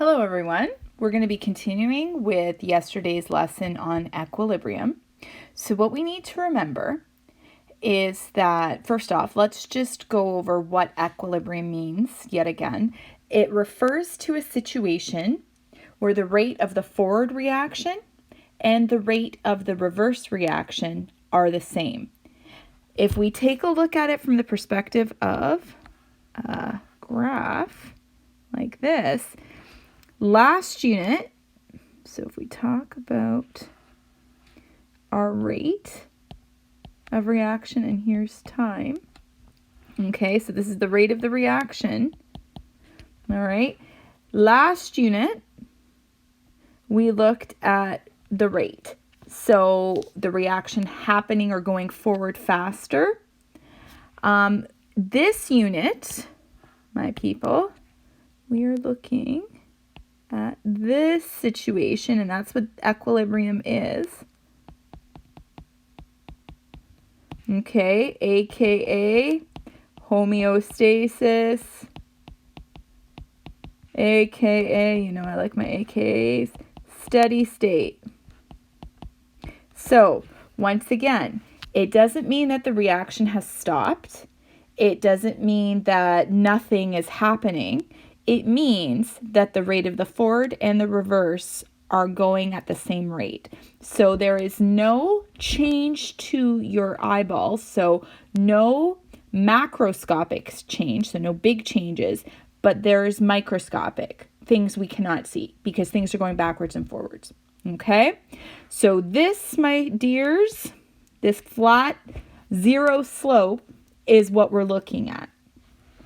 Hello everyone. We're going to be continuing with yesterday's lesson on equilibrium. So what we need to remember is that, first off, let's just go over what equilibrium means yet again. It refers to a situation where the rate of the forward reaction and the rate of the reverse reaction are the same. If we take a look at it from the perspective of a graph like this, last unit, so if we talk about our rate of reaction, and here's time. Okay, so this is the rate of the reaction. All right. Last unit, we looked at the rate. So the reaction happening or going forward faster. This unit, my people, we are looking at this situation, and that's what equilibrium is. Okay, aka homeostasis, aka, I like my AKAs, steady state. So, once again, it doesn't mean that the reaction has stopped. It doesn't mean that nothing is happening. It means that the rate of the forward and the reverse are going at the same rate. So there is no change to your eyeballs, so no macroscopic change, so no big changes, but there's microscopic things we cannot see because things are going backwards and forwards. Okay? So this, my dears, this flat zero slope is what we're looking at.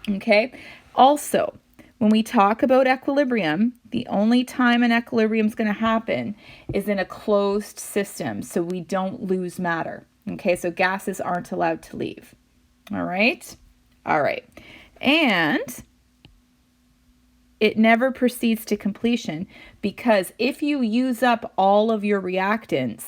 Okay? Also, when we talk about equilibrium, the only time an equilibrium is going to happen is in a closed system, so we don't lose matter. Okay, so gases aren't allowed to leave. All right? All right. And it never proceeds to completion, because if you use up all of your reactants,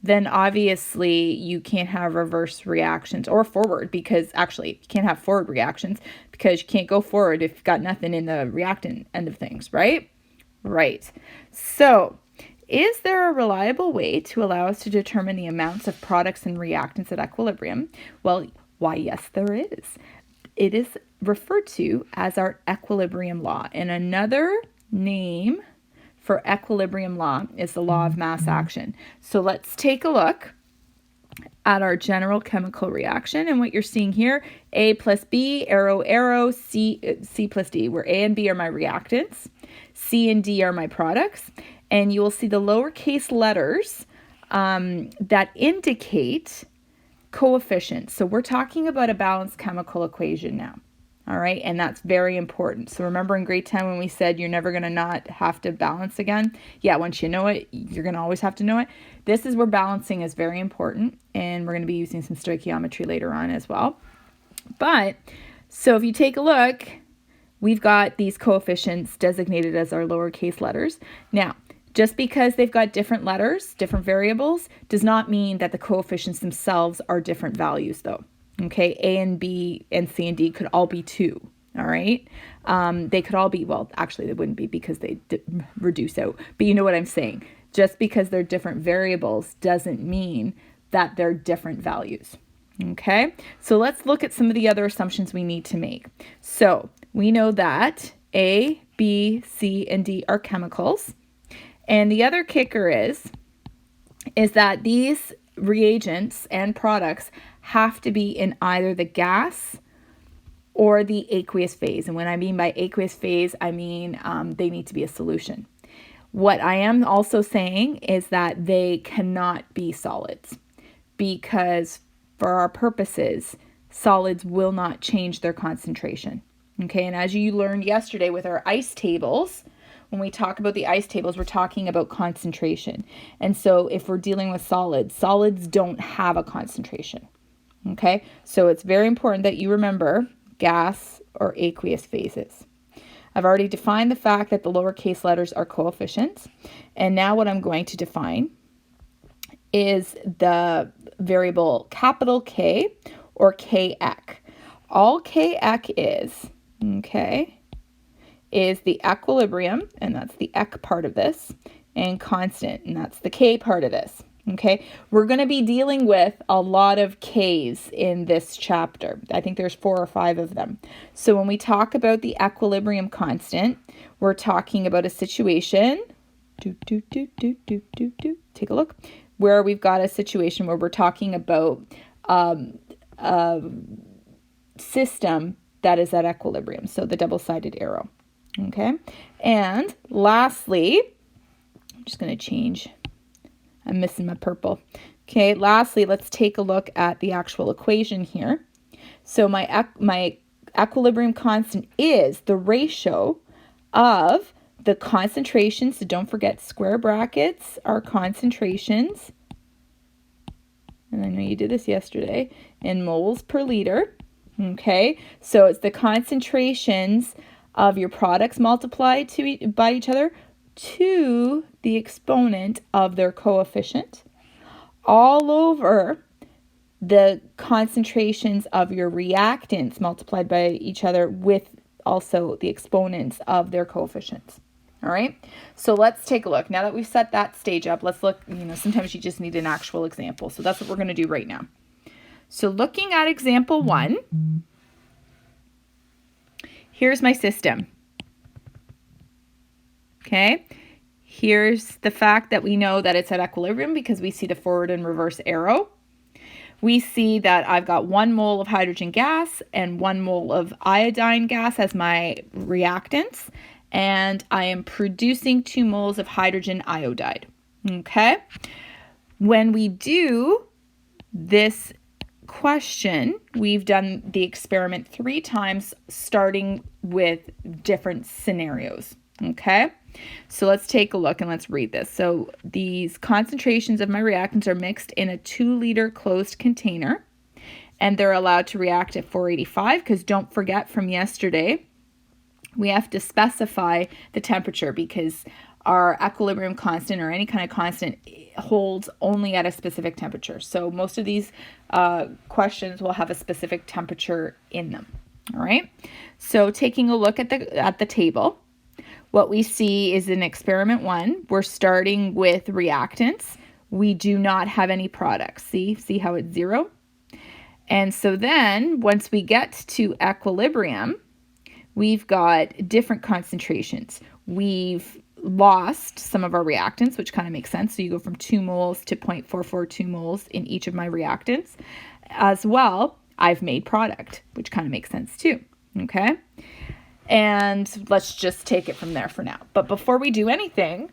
then obviously you can't have reverse reactions or forward, because actually you can't have forward reactions because you can't go forward if you've got nothing in the reactant end of things, right? Right. So, is there a reliable way to allow us to determine the amounts of products and reactants at equilibrium? Well, why, yes, there is. It is referred to as our equilibrium law. And another name for equilibrium law is the law of mass action. So let's take a look at our general chemical reaction. And what you're seeing here, A plus B, arrow, arrow, C plus D, where A and B are my reactants, C and D are my products. And you will see the lowercase letters that indicate coefficients. So we're talking about a balanced chemical equation now. All right, and that's very important. So remember in grade 10 when we said you're never going to not have to balance again? Yeah, once you know it, you're going to always have to know it. This is where balancing is very important, and we're going to be using some stoichiometry later on as well. But, so if you take a look, we've got these coefficients designated as our lowercase letters. Now, just because they've got different letters, different variables, does not mean that the coefficients themselves are different values though. Okay, A and B and C and D could all be 2, all right? They could all be, well, actually they wouldn't be because they reduce out, but you know what I'm saying. Just because they're different variables doesn't mean that they're different values, okay? So let's look at some of the other assumptions we need to make. So we know that A, B, C, and D are chemicals. And the other kicker is that these reagents and products have to be in either the gas or the aqueous phase. And when I mean by aqueous phase, I mean they need to be a solution. What I am also saying is that they cannot be solids, because for our purposes, solids will not change their concentration. Okay, and as you learned yesterday with our ice tables, when we talk about the ice tables, we're talking about concentration. And so if we're dealing with solids, solids don't have a concentration. Okay, so it's very important that you remember gas or aqueous phases. I've already defined the fact that the lowercase letters are coefficients. And now what I'm going to define is the variable capital K or Kec. All Kec is, okay, is the equilibrium, and that's the ek part of this, and constant, and that's the k part of this. Okay, we're going to be dealing with a lot of k's in this chapter. I think there's 4 or 5 of them. So when we talk about the equilibrium constant, we're talking about a situation, take a look, where we've got a situation where we're talking about a system that is at equilibrium. So the double-sided arrow. Okay, and lastly, I'm just going to change. I'm missing my purple. Okay, lastly, let's take a look at the actual equation here. So my equilibrium constant is the ratio of the concentrations, so don't forget square brackets are concentrations, and I know you did this yesterday, in moles per liter. Okay, so it's the concentrations of your products multiplied by each other to the exponent of their coefficient all over the concentrations of your reactants multiplied by each other with also the exponents of their coefficients. All right, so let's take a look. Now that we've set that stage up, let's look, sometimes you just need an actual example. So that's what we're going to do right now. So looking at example 1, here's my system. Okay, here's the fact that we know that it's at equilibrium because we see the forward and reverse arrow. We see that I've got 1 mole of hydrogen gas and 1 mole of iodine gas as my reactants, and I am producing 2 moles of hydrogen iodide. Okay, when we do this question, we've done the experiment 3 times, starting with different scenarios. Okay, so let's take a look and let's read this. So these concentrations of my reactants are mixed in a 2-liter closed container, and they're allowed to react at 485, because don't forget from yesterday, we have to specify the temperature because our equilibrium constant, or any kind of constant, holds only at a specific temperature. So most of these questions will have a specific temperature in them. All right, so taking a look at the table, what we see is in experiment 1, we're starting with reactants. We do not have any products. See how it's 0? And so then once we get to equilibrium, we've got different concentrations. We've lost some of our reactants, which kind of makes sense. So you go from 2 moles to 0.442 moles in each of my reactants. As well, I've made product, which kind of makes sense too. Okay, and let's just take it from there for now. But before we do anything,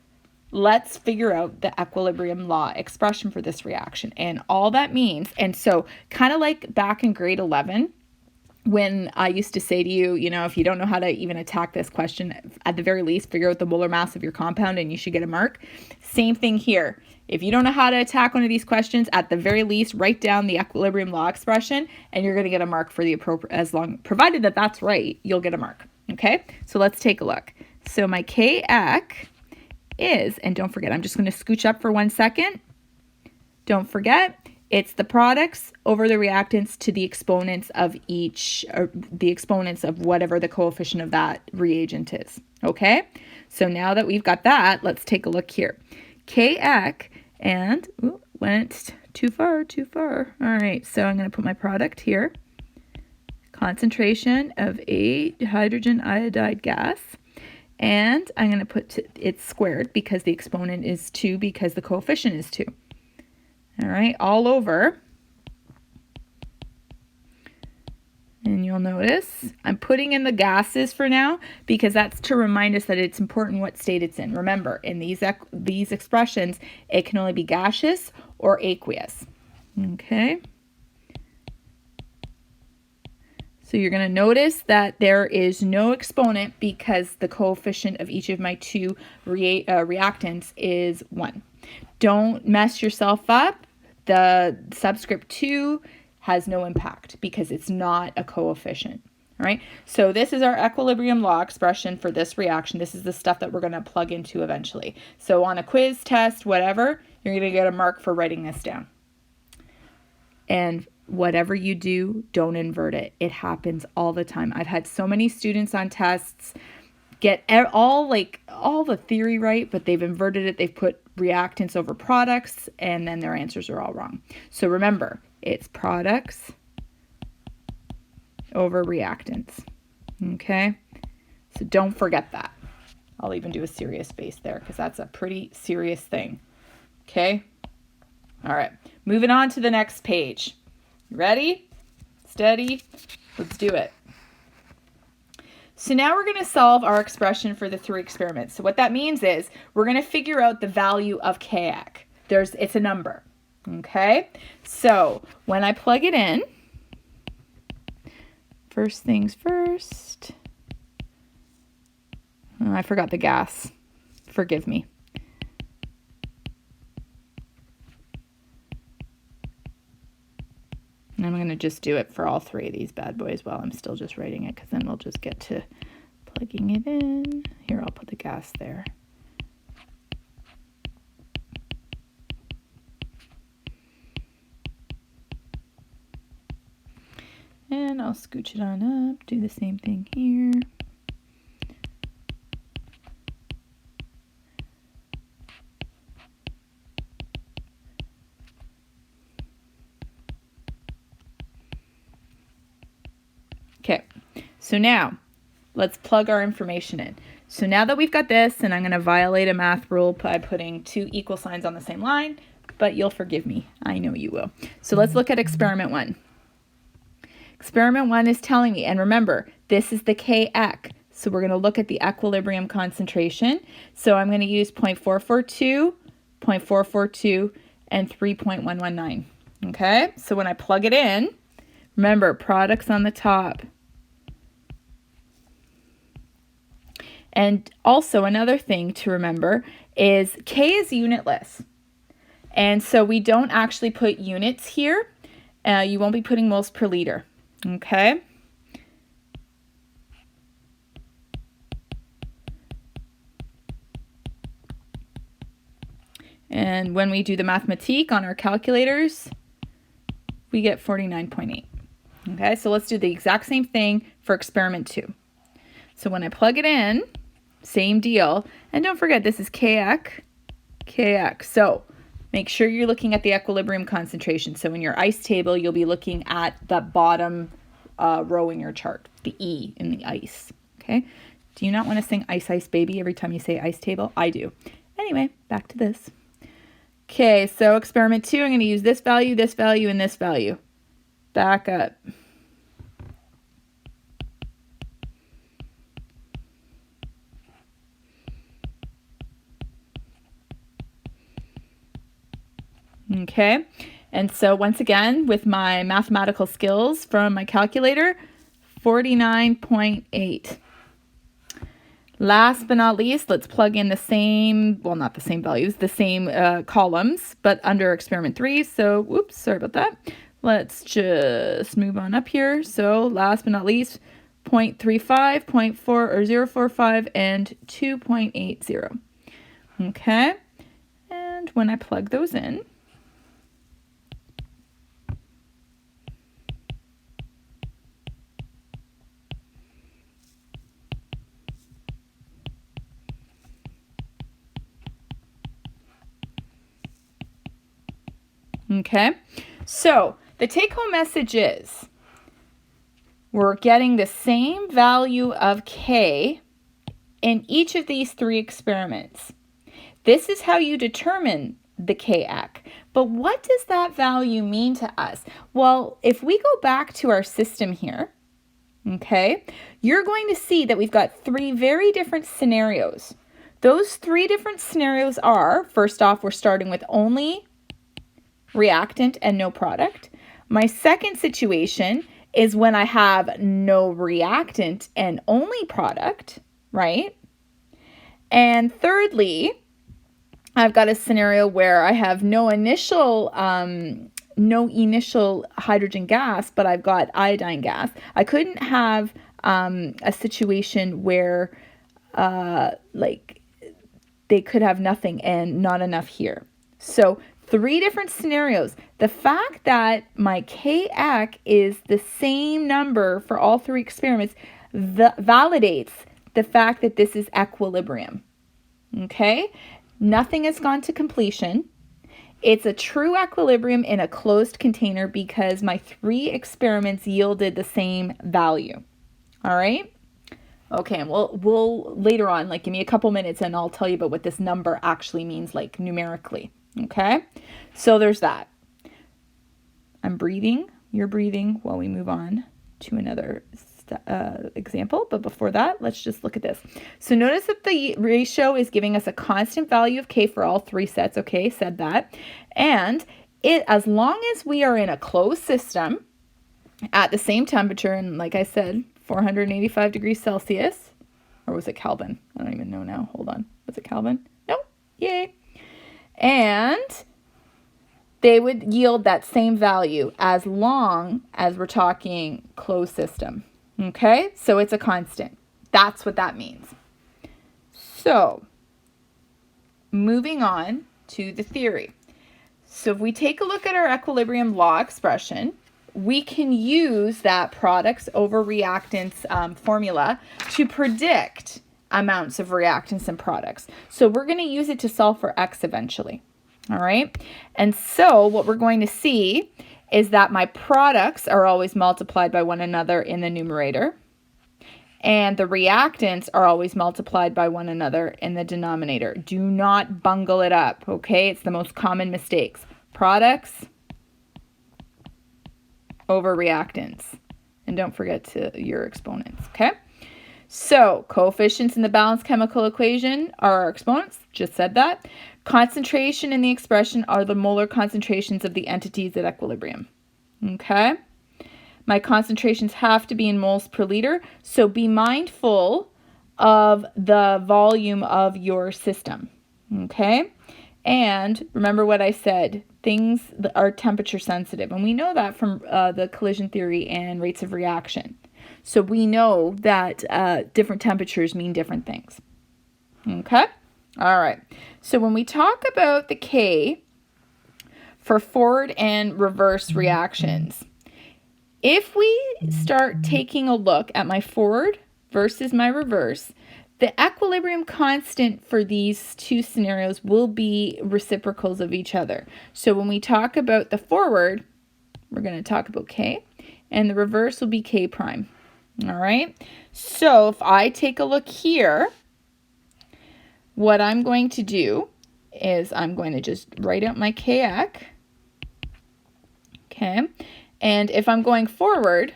let's figure out the equilibrium law expression for this reaction and all that means. And so kind of like back in grade 11, when I used to say to you, if you don't know how to even attack this question, at the very least, figure out the molar mass of your compound and you should get a mark. Same thing here. If you don't know how to attack one of these questions, at the very least, write down the equilibrium law expression and you're going to get a mark for the appropriate, provided that that's right, you'll get a mark. Okay, so let's take a look. So my Kec is, and don't forget, I'm just going to scooch up for 1 second. Don't forget, it's the products over the reactants to the exponents of each, or the exponents of whatever the coefficient of that reagent is. Okay, so now that we've got that, let's take a look here. Kec, and went too far. All right, so I'm going to put my product here. Concentration of a hydrogen iodide gas, and I'm going to put it squared because the exponent is 2 because the coefficient is 2. All right, all over, and you'll notice I'm putting in the gases for now because that's to remind us that it's important what state it's in. Remember, in these expressions, it can only be gaseous or aqueous. Okay. So you're going to notice that there is no exponent because the coefficient of each of my 2 reactants is 1. Don't mess yourself up. The subscript 2 has no impact because it's not a coefficient. All right, so this is our equilibrium law expression for this reaction. This is the stuff that we're going to plug into eventually. So on a quiz, test, whatever, you're going to get a mark for writing this down. And whatever you do, don't invert it. It happens all the time. I've had so many students on tests get all the theory right, but they've inverted it. They've put reactants over products, and then their answers are all wrong. So remember, it's products over reactants. Okay? So don't forget that. I'll even do a serious face there because that's a pretty serious thing. Okay? All right. Moving on to the next page. Ready? Steady? Let's do it. So now we're going to solve our expression for the 3 experiments. So what that means is we're going to figure out the value of Kx. It's a number. Okay? So when I plug it in, first things first. Oh, I forgot the gas. Forgive me. And I'm going to just do it for all 3 of these bad boys while I'm still just writing it, because then we'll just get to plugging it in. Here, I'll put the gas there. And I'll scooch it on up, do the same thing here. Okay, so now let's plug our information in. So now that we've got this, and I'm going to violate a math rule by putting 2 equal signs on the same line, but you'll forgive me. I know you will. So let's look at experiment 1. Experiment 1 is telling me, and remember, this is the Kx. So we're going to look at the equilibrium concentration. So I'm going to use 0.442, 0.442, and 3.119. Okay, so when I plug it in, remember, products on the top. And also another thing to remember is K is unitless. And so we don't actually put units here. You won't be putting moles per liter. Okay? And when we do the mathematique on our calculators, we get 49.8. Okay, so let's do the exact same thing for experiment 2. So when I plug it in, same deal. And don't forget, this is Kx. So make sure you're looking at the equilibrium concentration. So in your ice table, you'll be looking at the bottom row in your chart, the E in the ice. Okay, do you not want to sing Ice Ice Baby every time you say ice table? I do. Anyway, back to this. Okay, so experiment 2, I'm going to use this value, and this value. Back up. Okay, and so once again, with my mathematical skills from my calculator, 49.8. Last but not least, let's plug in the same, well, not the same values, the same columns, but under experiment 3. So, whoops, sorry about that. Let's just move on up here. So last but not least, 0.35, 0.45, and 2.80. Okay, and when I plug those in, okay, so the take-home message is we're getting the same value of K in each of these 3 experiments. This is how you determine the Kx. But what does that value mean to us? Well, if we go back to our system here, okay, you're going to see that we've got 3 very different scenarios. Those 3 different scenarios are, first off, we're starting with only reactant and no product. My second situation is when I have no reactant and only product, right? And thirdly, I've got a scenario where I have no initial hydrogen gas, but I've got iodine gas. I couldn't have a situation where like they could have nothing and not enough here. So 3 different scenarios. The fact that my Kx is the same number for all 3 experiments validates the fact that this is equilibrium. Okay? Nothing has gone to completion. It's a true equilibrium in a closed container because my 3 experiments yielded the same value. All right? Okay, and we'll later on, like give me a couple minutes and I'll tell you about what this number actually means, like numerically. Okay? So there's that. I'm breathing, you're breathing while we move on to another example. But before that, let's just look at this. So notice that the ratio is giving us a constant value of K for all 3 sets. Okay, said that. And as long as we are in a closed system at the same temperature, and like I said, 485 degrees Celsius, or was it Kelvin? I don't even know now. Hold on. Was it Kelvin? No. Yay. And they would yield that same value as long as we're talking closed system. Okay? So it's a constant. That's what that means. So, moving on to the theory. So if we take a look at our equilibrium law expression, we can use that products over reactants formula to predict amounts of reactants and products. So we're going to use it to solve for X eventually. All right. And so what we're going to see is that my products are always multiplied by one another in the numerator. And the reactants are always multiplied by one another in the denominator. Do not bungle it up, okay? It's the most common mistakes. Products over reactants. And don't forget your exponents, okay? So, coefficients in the balanced chemical equation are our exponents. Just said that. Concentration in the expression are the molar concentrations of the entities at equilibrium. Okay? My concentrations have to be in moles per liter, so be mindful of the volume of your system. Okay? And remember what I said, things are temperature sensitive, and we know that from the collision theory and rates of reaction. So we know that different temperatures mean different things. Okay? All right. So when we talk about the K for forward and reverse reactions, if we start taking a look at my forward versus my reverse, the equilibrium constant for these 2 scenarios will be reciprocals of each other. So when we talk about the forward, we're going to talk about K, and the reverse will be K prime. All right. So if I take a look here, what I'm going to do is I'm going to just write out my Kx. Okay. And if I'm going forward,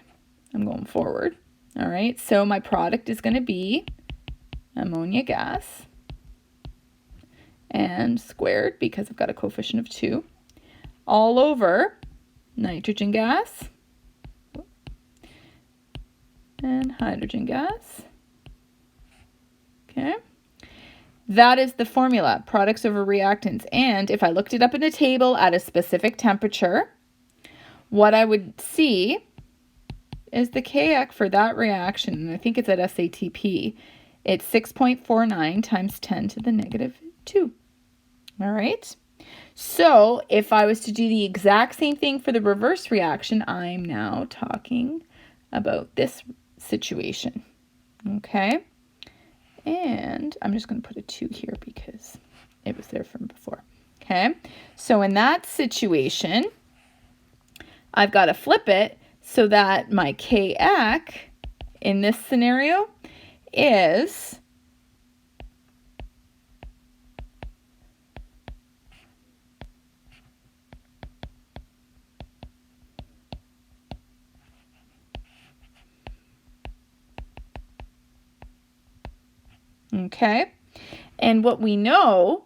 I'm going forward. All right. So my product is going to be ammonia gas and squared because I've got a coefficient of 2 all over nitrogen gas and hydrogen gas. Okay. That is the formula, products over reactants. And if I looked it up in a table at a specific temperature, what I would see is the Kx for that reaction, and I think it's at SATP, it's 6.49 times 10 to the negative 2. All right. So if I was to do the exact same thing for the reverse reaction, I'm now talking about this situation. Okay. And I'm just going to put a 2 here because it was there from before. Okay. So in that situation, I've got to flip it so that my Kx in this scenario is okay. And what we know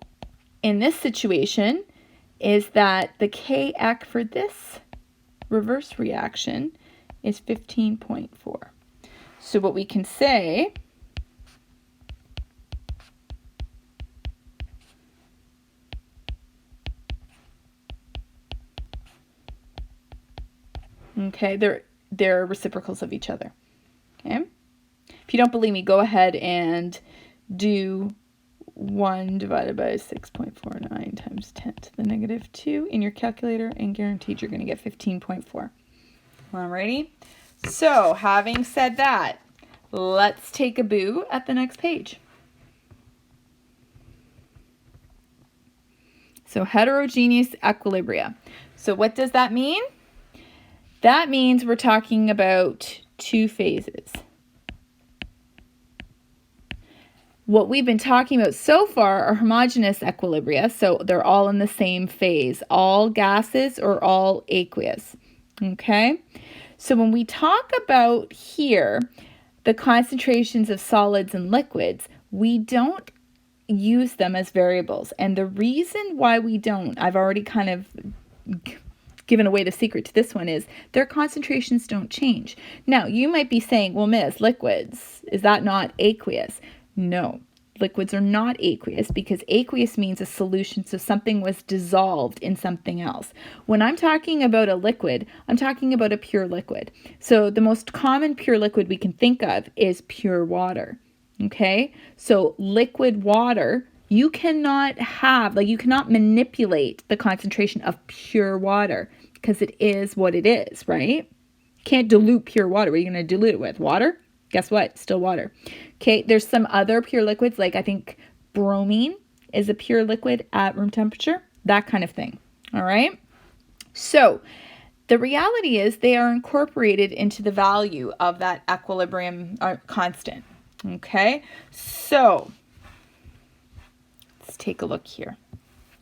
in this situation is that the Kx for this reverse reaction is 15.4. So what we can say okay, they're reciprocals of each other. Okay? If you don't believe me, go ahead and do 1 divided by 6.49 times 10 to the negative 2 in your calculator, and guaranteed you're going to get 15.4. Alrighty? So, having said that, let's take a boo at the next page. So heterogeneous equilibria. So what does that mean? That means we're talking about two phases. What we've been talking about so far are homogeneous equilibria, so they're all in the same phase, all gaseous or all aqueous, okay? So when we talk about here, the concentrations of solids and liquids, we don't use them as variables. And the reason why we don't, I've already kind of given away the secret to this one, is their concentrations don't change. Now, you might be saying, well, Miss, liquids, is that not aqueous? No, liquids are not aqueous, because aqueous means a solution, so something was dissolved in something else. When I'm talking about a liquid, I'm talking about a pure liquid. So the most common pure liquid we can think of is pure water. Okay, so liquid water, you cannot have, like, you cannot manipulate the concentration of pure water because it is what it is, right? Can't dilute pure water. What are you going to dilute it with? Water? Guess what? Still water. Okay, there's some other pure liquids, like I think bromine is a pure liquid at room temperature, that kind of thing. All right, so the reality is they are incorporated into the value of that equilibrium constant. Okay, so let's take a look here.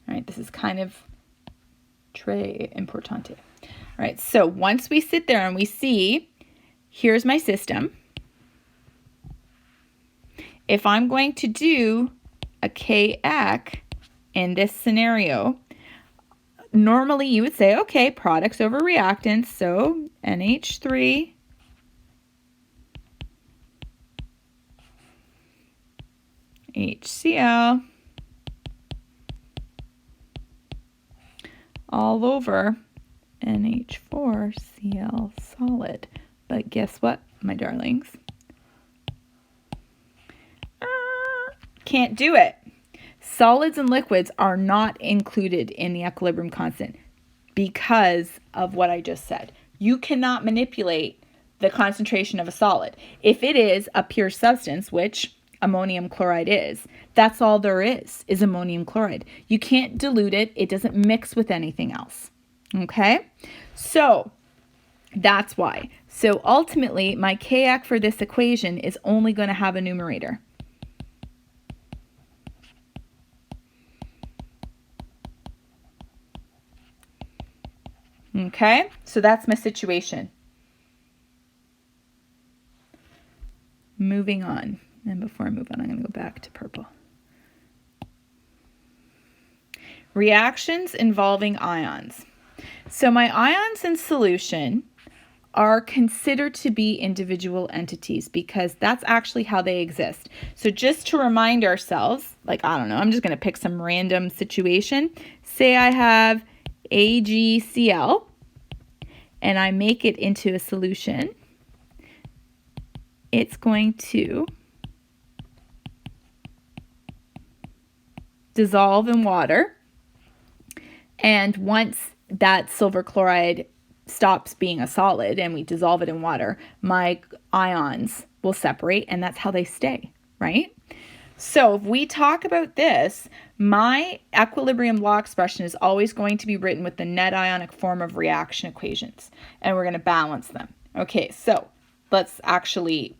All right, this is kind of très importante. All right, so once we sit there and we see, here's my system. If I'm going to do a Kx in this scenario, normally you would say, okay, products over reactants, so NH3 HCl all over NH4Cl solid. But guess what, my darlings? Can't do it. Solids and liquids are not included in the equilibrium constant because of what I just said. You cannot manipulate the concentration of a solid. If it is a pure substance, which ammonium chloride is, that's all there is ammonium chloride. You can't dilute it. It doesn't mix with anything else. Okay? So that's why. So ultimately, my Kx for this equation is only going to have a numerator. Okay, so that's my situation. Moving on. And before I move on, I'm going to go back to purple. Reactions involving ions. So my ions in solution are considered to be individual entities because that's actually how they exist. So just to remind ourselves, like, I don't know, I'm just going to pick some random situation. Say I have AgCl and I make it into a solution. It's going to dissolve in water. And once that silver chloride stops being a solid and we dissolve it in water, my ions will separate, and that's how they stay, right? So if we talk about this, my equilibrium law expression is always going to be written with the net ionic form of reaction equations, and we're going to balance them. Okay, so let's actually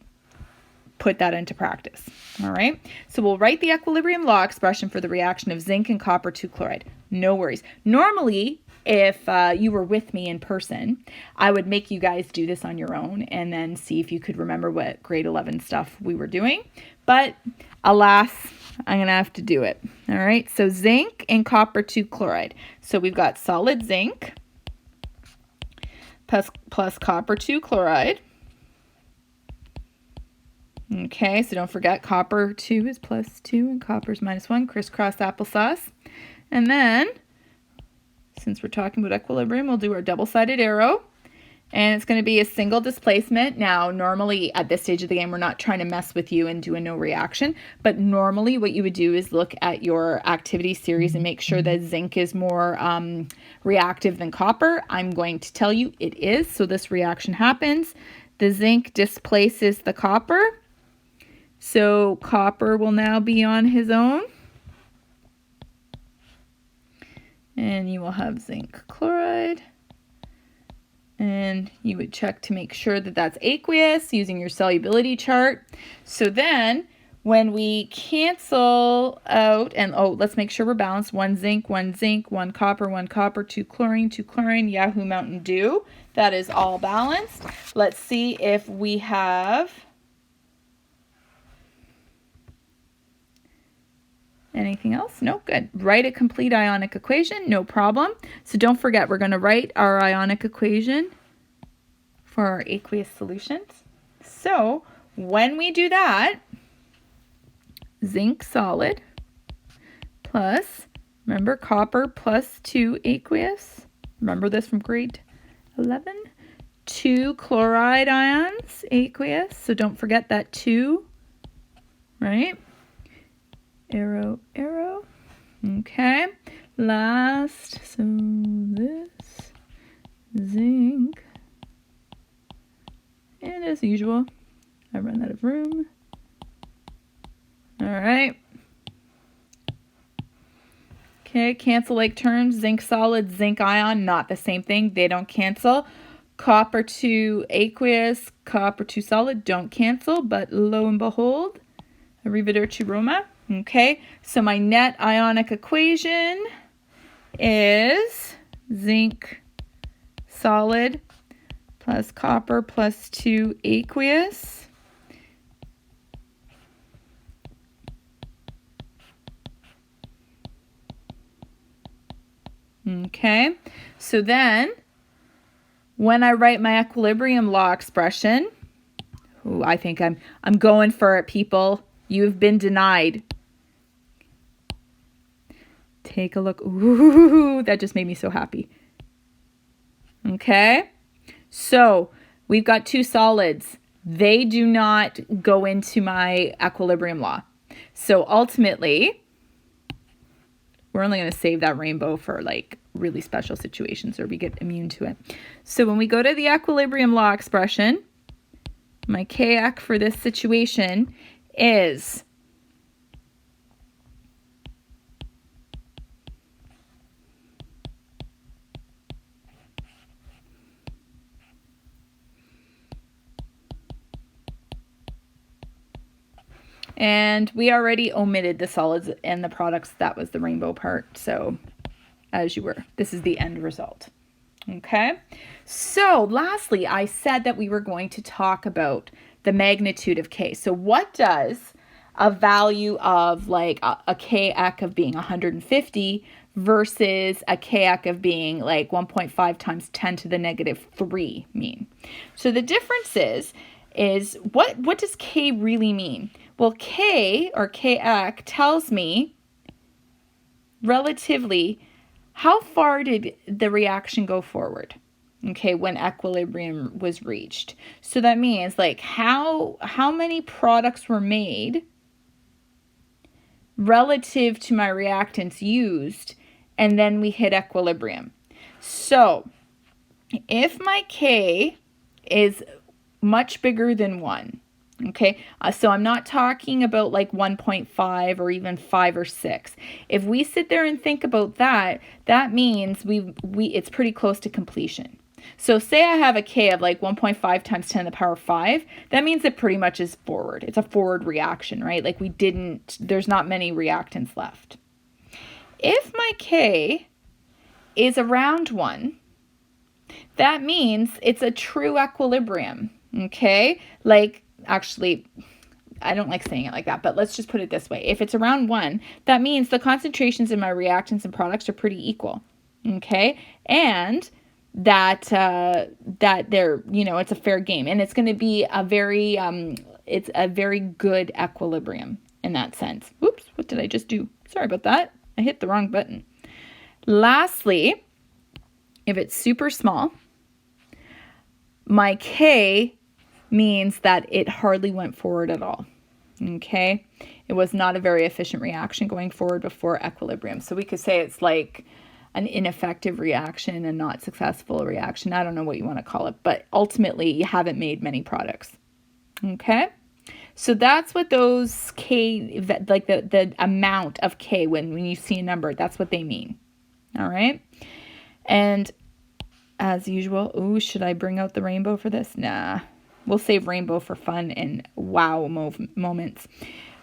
put that into practice. All right, so we'll write the equilibrium law expression for the reaction of zinc and copper 2 chloride. No worries. Normally, if you were with me in person, I would make you guys do this on your own and then see if you could remember what grade 11 stuff we were doing. But alas, I'm going to have to do it. All right, so zinc and copper 2 chloride. So we've got solid zinc plus copper 2 chloride. Okay, so don't forget copper 2 is plus 2 and copper is minus 1, crisscross applesauce. And then, since we're talking about equilibrium, we'll do our double-sided arrow. And it's going to be a single displacement. Now, normally at this stage of the game, we're not trying to mess with you and do a no reaction. But normally what you would do is look at your activity series and make sure that zinc is more reactive than copper. I'm going to tell you it is. So this reaction happens. The zinc displaces the copper. So copper will now be on his own. And you will have zinc chloride. And you would check to make sure that that's aqueous using your solubility chart. So then when we cancel out, and let's make sure we're balanced. 1 zinc, 1 copper, 2 chlorine, Yahoo Mountain Dew. That is all balanced. Let's see if we have anything else. No, good. Write a complete ionic equation, no problem. So don't forget, we're going to write our ionic equation for our aqueous solutions. So when we do that, zinc solid plus, remember, copper plus 2 aqueous. Remember this from grade 11. 2 chloride ions aqueous. So don't forget that 2, right? Arrow, arrow. Okay. Last, so this zinc. And as usual, I run out of room. All right. Okay, cancel like terms. Zinc solid, zinc ion, not the same thing. They don't cancel. Copper to aqueous, copper to solid, don't cancel, but lo and behold, arrivederci Roma. Okay, so my net ionic equation is zinc solid plus copper plus 2 aqueous. Okay, so then when I write my equilibrium law expression, I think I'm going for it, people. You've been denied. Take a look. Ooh, that just made me so happy. Okay, so we've got 2 solids. They do not go into my equilibrium law. So ultimately, we're only going to save that rainbow for like really special situations or we get immune to it. So when we go to the equilibrium law expression, my Kx for this situation is and we already omitted the solids and the products. That was the rainbow part. So as you were, this is the end result. Okay. So lastly, I said that we were going to talk about the magnitude of K. So what does a value of like a Kx of being 150 versus a Kx of being like 1.5 times 10 to the negative 3 mean? So the difference is what does K really mean? Well, K or Kx tells me relatively how far did the reaction go forward, okay, when equilibrium was reached. So that means like how many products were made relative to my reactants used, and then we hit equilibrium. So if my K is much bigger than 1, okay, so I'm not talking about like 1.5 or even 5 or 6. If we sit there and think about that, that means it's pretty close to completion. So say I have a K of like 1.5 times 10 to the power 5, that means it pretty much is forward. It's a forward reaction, right? Like there's not many reactants left. If my K is around 1, that means it's a true equilibrium, okay? Like, actually, I don't like saying it like that, but let's just put it this way. If it's around 1, that means the concentrations in my reactants and products are pretty equal, okay? And that they're, it's a fair game, and it's going to be a very good equilibrium in that sense. Oops, what did I just do? Sorry about that. I hit the wrong button. Lastly, if it's super small, my K means that it hardly went forward at all, okay? It was not a very efficient reaction going forward before equilibrium. So we could say it's like an ineffective reaction and not successful reaction. I don't know what you want to call it, but ultimately you haven't made many products, okay? So that's what those K, like the amount of K, when you see a number, that's what they mean. All right. And as usual, ooh, should I bring out the rainbow for this? Nah. We'll save rainbow for fun and wow moments.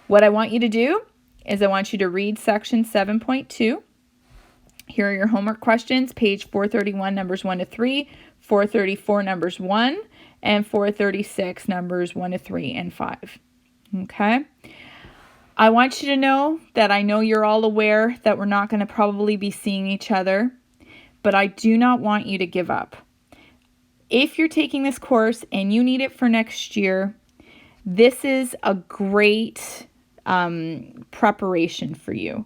What I want you to do is I want you to read section 7.2. Here are your homework questions, page 431, numbers 1 to 3, 434, numbers 1, and 436, numbers 1 to 3 and 5. Okay? I want you to know that I know you're all aware that we're not going to probably be seeing each other, but I do not want you to give up. If you're taking this course and you need it for next year, this is a great preparation for you.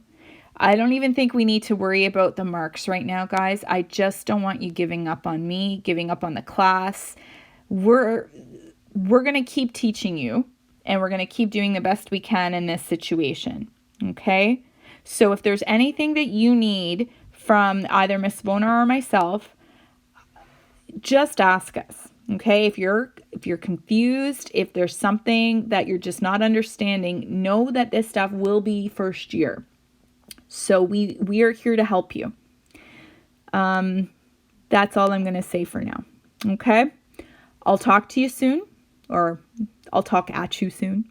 I don't even think we need to worry about the marks right now, guys. I just don't want you giving up on me, giving up on the class. We're going to keep teaching you, and we're going to keep doing the best we can in this situation, okay? So if there's anything that you need from either Miss Bona or myself, just ask us, okay? If you're confused, if there's something that you're just not understanding, know that this stuff will be first year. So we are here to help you. That's all I'm going to say for now. Okay? I'll talk to you soon, or I'll talk at you soon.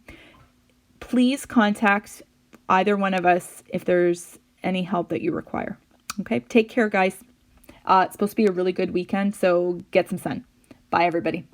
Please contact either one of us if there's any help that you require. Okay? Take care, guys. It's supposed to be a really good weekend, so get some sun. Bye, everybody.